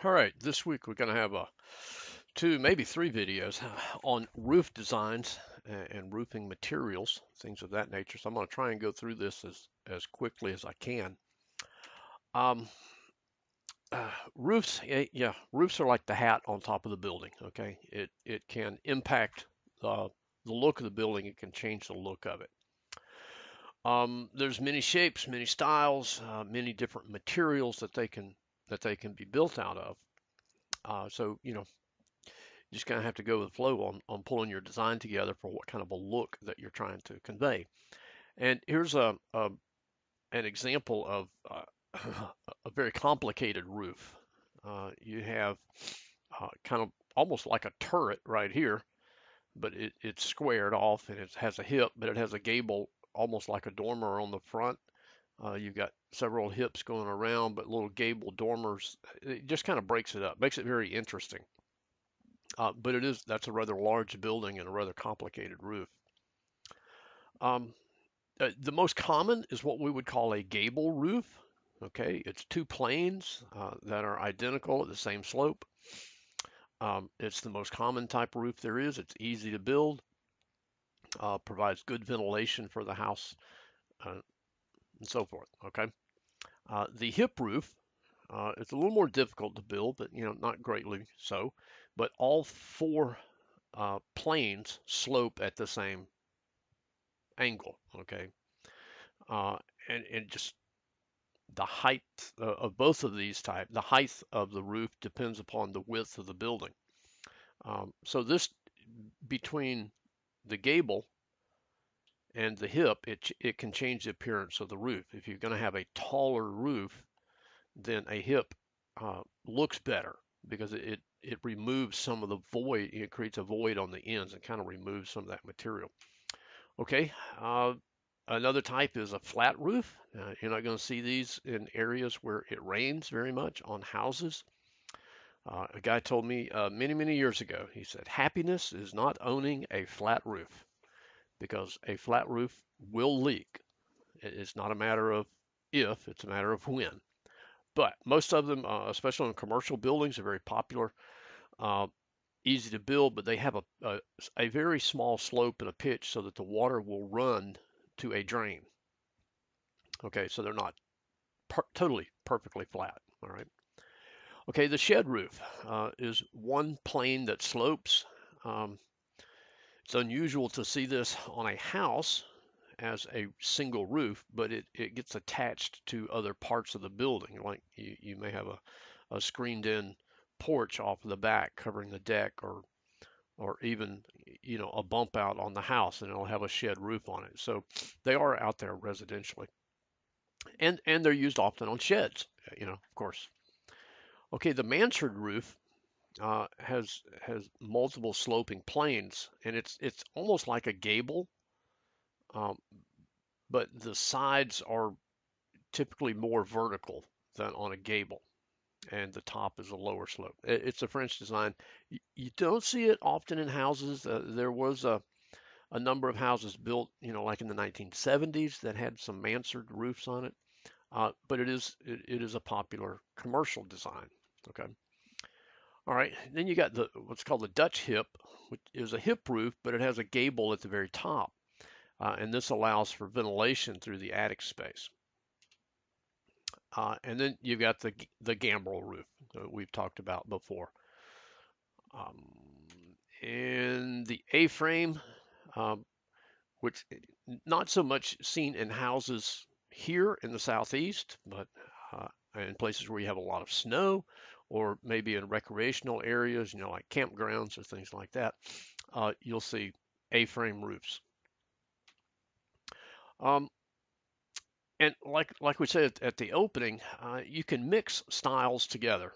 All right, this week we're going to have two, maybe three videos on roof designs and roofing materials, things of that nature. So I'm going to try and go through this as quickly as I can. Um, Roofs, yeah, roofs are like the hat on top of the building. Okay, it can impact the look of the building. It can change the look of it. There's many shapes, many styles, many different materials that they can be built out of. So you just kind of have to go with the flow on pulling your design together for what kind of a look that you're trying to convey. And here's an example of a very complicated roof. You have kind of almost like a turret right here, but it's squared off and it has a hip, but it has a gable almost like a dormer on the front. You've got several hips going around, but little gable dormers. It just kind of breaks it up, makes it very interesting. But that's a rather large building and a rather complicated roof. Um, the most common is what we would call a gable roof. Okay, it's two planes that are identical at the same slope. It's the most common type of roof there is. It's easy to build, provides good ventilation for the house, uh, and so forth. Okay, the hip roof it's a little more difficult to build, but not greatly so. But all four planes slope at the same angle. Okay, uh, and just the height of both of these type, the height of the roof depends upon the width of the building. So this between the gable and the hip, it can change the appearance of the roof. If you're going to have a taller roof, then a hip looks better because it removes some of the void. It creates a void on the ends and kind of removes some of that material. Okay, another type is a flat roof. You're not going to see these in areas where it rains very much on houses. A guy told me many, many years ago, he said, happiness is not owning a flat roof because a flat roof will leak. It's not a matter of if, it's a matter of when. But most of them, especially in commercial buildings, are very popular, uh, easy to build, but they have a very small slope and a pitch so that the water will run to a drain. Okay, so they're not totally perfectly flat. All right. Okay, the shed roof is one plane that slopes. Um, it's unusual to see this on a house as a single roof, but it gets attached to other parts of the building. Like you may have a screened in porch off of the back covering the deck or even a bump out on the house and it'll have a shed roof on it. So they are out there residentially. And they're used often on sheds, of course. Okay, the mansard roof has multiple sloping planes, and it's almost like a gable, um, but the sides are typically more vertical than on a gable, and the top is a lower slope. It's a French design. You don't see it often in houses. There was a number of houses built, like in the 1970s that had some mansard roofs on it. But it is a popular commercial design. Okay. All right. Then you got the what's called the Dutch hip, which is a hip roof, but it has a gable at the very top, and this allows for ventilation through the attic space. And then you've got the gambrel roof that we've talked about before. Um, and the A-frame, um, which not so much seen in houses here in the southeast, but in places where you have a lot of snow, or maybe in recreational areas, like campgrounds or things like that, you'll see A-frame roofs. Um, and like we said at the opening, you can mix styles together.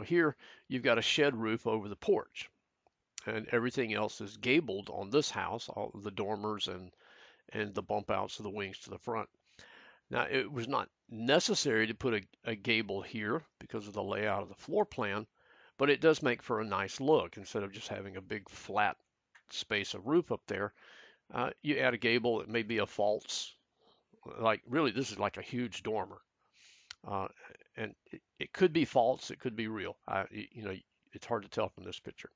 Here you've got a shed roof over the porch, and everything else is gabled on this house, all the dormers and the bump outs of the wings to the front. Now, it was not necessary to put a gable here because of the layout of the floor plan, but it does make for a nice look. Instead of just having a big flat space of roof up there, you add a gable. It may be a false, like really, this is like a huge dormer. uh, and it could be false, it could be real. It's hard to tell from this picture.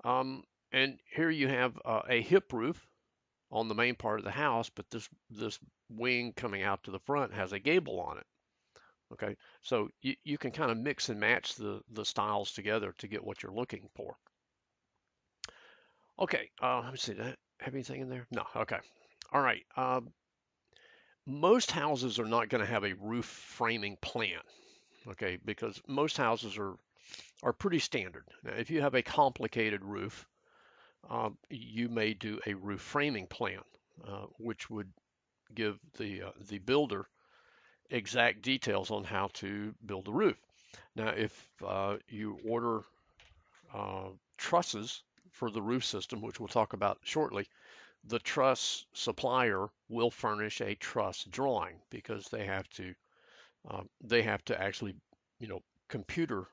And here you have a hip roof on the main part of the house, but this wing coming out to the front has a gable on it. Okay, so you can kind of mix and match the styles together to get what you're looking for. Okay, let me see. Did I have anything in there? No. Okay. All right. Most houses are not going to have a roof framing plan. Okay, because most houses are pretty standard. Now, if you have a complicated roof, you may do a roof framing plan, which would give the builder exact details on how to build the roof. Now, if you order trusses for the roof system, which we'll talk about shortly, the truss supplier will furnish a truss drawing because they have to actually, computer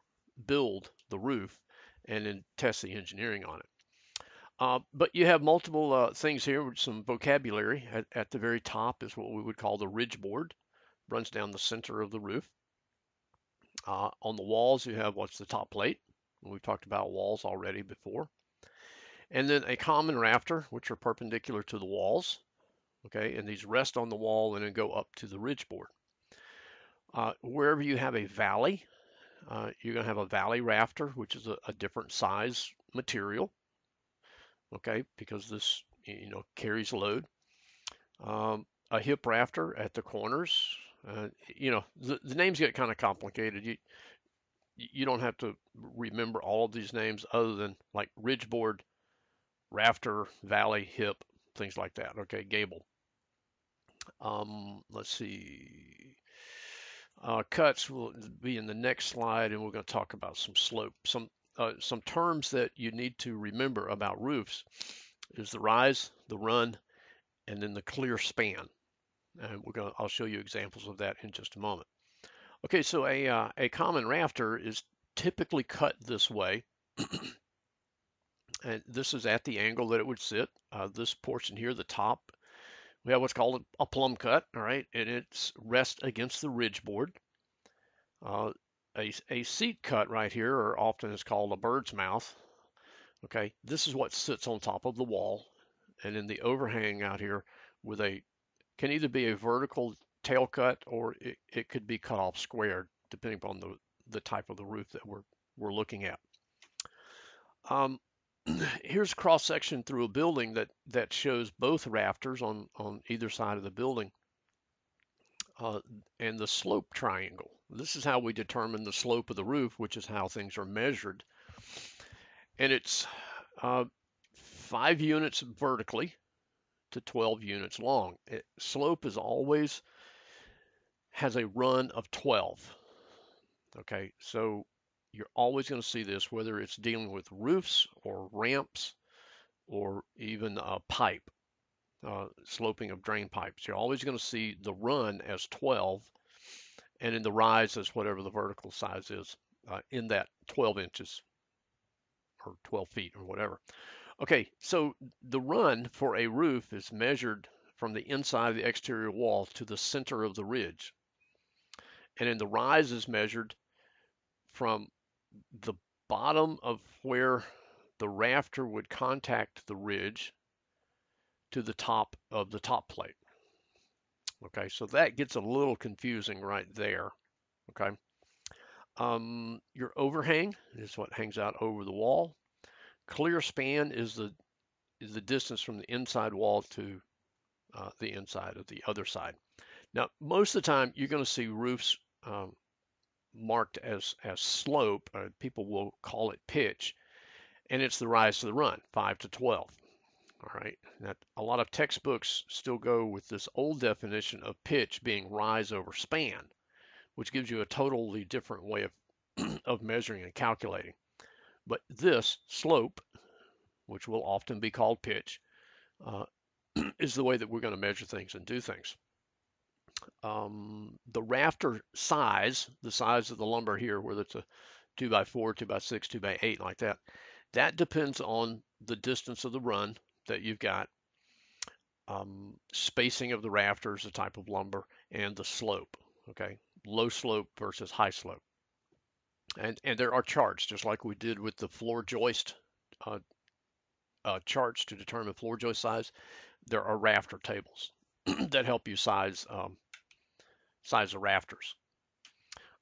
build the roof and then test the engineering on it. But you have multiple things here with some vocabulary. At the very top is what we would call the ridge board, runs down the center of the roof. On the walls, you have what's the top plate. We've talked about walls already before. And then a common rafter, which are perpendicular to the walls. Okay, and these rest on the wall and then go up to the ridge board. Wherever you have a valley, you're going to have a valley rafter, which is a different size material. Okay, because this carries load. A hip rafter at the corners. The names get kind of complicated. You don't have to remember all of these names other than like ridge board, rafter, valley, hip, things like that. Okay, gable. Let's see. Cuts will be in the next slide, and we're going to talk about some slope. Some terms that you need to remember about roofs is the rise, the run, and then the clear span. And I'll show you examples of that in just a moment. Okay, so a common rafter is typically cut this way, and this is at the angle that it would sit. This portion here, the top, we have what's called a plumb cut, all right, and it's rest against the ridge board. A seat cut right here, or often is called a bird's mouth. Okay, this is what sits on top of the wall, and then the overhang out here with can either be a vertical tail cut or it could be cut off squared, depending upon the type of the roof that we're looking at. Here's cross section through a building that shows both rafters on either side of the building, and the slope triangle. This is how we determine the slope of the roof, which is how things are measured. And it's 5 units vertically to 12 units long. Slope is always has a run of 12. Okay, so you're always going to see this, whether it's dealing with roofs or ramps or even a pipe, sloping of drain pipes. You're always going to see the run as 12, and in the rise as whatever the vertical size is in that 12 inches or 12 feet or whatever. Okay, so the run for a roof is measured from the inside of the exterior wall to the center of the ridge. And then the rise is measured from the bottom of where the rafter would contact the ridge to the top of the top plate. Okay, so that gets a little confusing right there. Okay, your overhang is what hangs out over the wall. Clear span is the distance from the inside wall to the inside of the other side. Now, most of the time, you're going to see roofs marked as slope. People will call it pitch, and it's the rise to the run, 5 to 12. All right. Now, a lot of textbooks still go with this old definition of pitch being rise over span, which gives you a totally different way of measuring and calculating. But this slope, which will often be called pitch, is the way that we're going to measure things and do things. The rafter size, the size of the lumber here, whether it's a 2x4, 2x6, 2x8, like that, that depends on the distance of the run that you've got, spacing of the rafters, the type of lumber, and the slope. Okay, low slope versus high slope. And there are charts, just like we did with the floor joist uh, charts to determine floor joist size. There are rafter tables that help you size the rafters.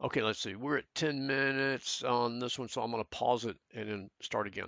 Okay, let's see. We're at 10 minutes on this one, so I'm going to pause it and then start again.